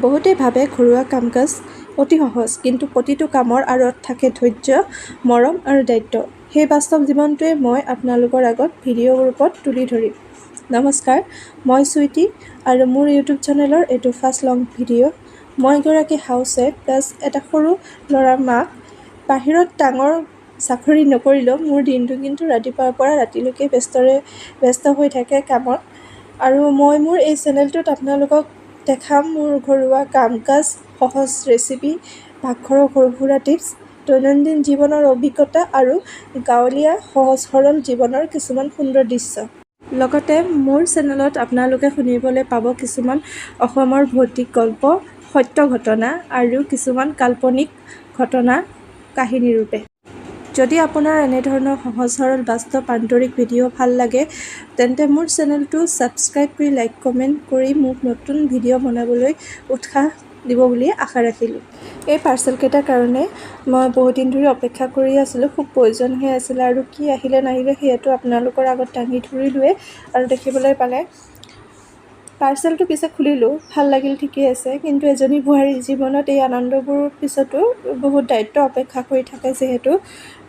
বহুতেই ভাবে ঘৰুৱা কাম-কাজ অতি সহজ, কিন্তু প্ৰতিটো কামৰ আঁৰত থাকে ধৈৰ্য, মৰম আৰু দায়িত্ব। সেই বাস্তৱ জীৱনটোৱে মই আপোনালোকৰ আগত ভিডিঅ' ৰূপত তুলি ধৰিম। নমস্কাৰ, মই চুইটি আৰু মোৰ ইউটিউব চেনেলৰ এইটো ফাৰ্ষ্ট লং ভিডিঅ'। মই এগৰাকী হাউচ ৱাইফ প্লাছ এটা সৰু ল'ৰাৰ মাক। বাহিৰত ডাঙৰ চাকৰি নকৰিলেও মোৰ দিনটো কিন্তু ৰাতিপুৱাৰ পৰা ৰাতিলৈকে ব্যস্ত হৈ থাকে কামত। আৰু মই মোৰ এই চেনেলটোত আপোনালোকক দেখাম মোৰ ঘৰুৱা কাম-কাজ, সহজ ৰেচিপি, পাকঘৰৰ সৰু-সুৰা টিপছ, দৈনন্দিন জীৱনৰ অভিজ্ঞতা আৰু গাঁৱলীয়া সহজ-সৰল জীৱনৰ কিছুমান সুন্দৰ দৃশ্য। লগতে মোৰ চেনেলত আপোনালোকে শুনিবলৈ পাব কিছুমান অসমৰ ভৌতিক গল্প, সত্য ঘটনা আৰু কিছুমান কাল্পনিক ঘটনা কাহিনীৰূপে। যদি আপোনাৰ এনেধৰণৰ সহজ-সৰল বাস্তৱ আন্তৰিক ভিডিঅ' ভাল লাগে, তেন্তে মোৰ চেনেলটো ছাবস্ক্ৰাইব কৰি লাইক কমেণ্ট কৰি মোক নতুন ভিডিঅ' বনাবলৈ উৎসাহ দিব বুলি আশা ৰাখিলোঁ। এই পাৰ্চেলকেইটাৰ কাৰণে মই বহুত দিন ধৰি অপেক্ষা কৰি আছিলোঁ। খুব প্ৰয়োজন হৈ আছিলে আৰু কি আহিলে নাহিলে সেইটো আপোনালোকৰ আগত দাঙি ধৰিলোৱে আৰু দেখিবলৈ পালে। পাৰ্চেলটো পিছে খুলিলোঁ, ভাল লাগিল, ঠিকেই আছে, কিন্তু এজনী বোৱাৰীৰ জীৱনত এই আনন্দবোৰৰ পিছতো বহুত দায়িত্ব অপেক্ষা কৰি থাকে। যিহেতু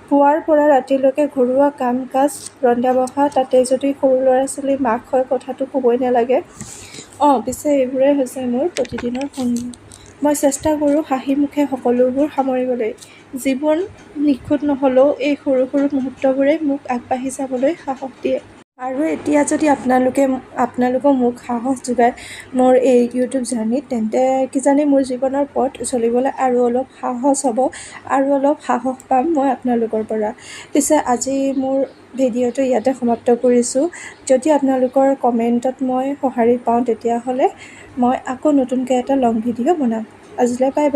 পুৱাৰ পৰা ৰাতিলৈকে ঘৰুৱা কাম-কাজ, ৰন্ধা-বঢ়া, তাতে যদি সৰু ল'ৰা-ছোৱালীৰ মাক হয় কথাটো ক'বই নালাগে। পিছে এইবোৰেই হৈছে মোৰ প্ৰতিদিনৰ সংগী। মই চেষ্টা কৰোঁ হাঁহি মুখে সকলোবোৰ সামৰিবলৈ। জীৱন নিখুঁত নহ'লেও এই সৰু সৰু মুহূৰ্তবোৰে মোক আগবাঢ়ি যাবলৈ সাহস দিয়ে। আৰু এতিয়া যদি আপোনালোকেও মোক সাহস যোগায় মোৰ এই ইউটিউব জাৰ্নিত, তেন্তে কিজানি মোৰ জীৱনৰ পথ চলিবলৈ আৰু অলপ সহজ হ'ব, আৰু অলপ সাহস পাম মই আপোনালোকৰ পৰা। পিছে আজি মোৰ ভিডিঅ'টো ইয়াতে সমাপ্ত কৰিছোঁ। যদি আপোনালোকৰ কমেণ্টত মই সঁহাৰি পাওঁ, তেতিয়াহ'লে মই আকৌ নতুনকৈ এটা লং ভিডিঅ' বনাম। আজিলৈ বাই বাই।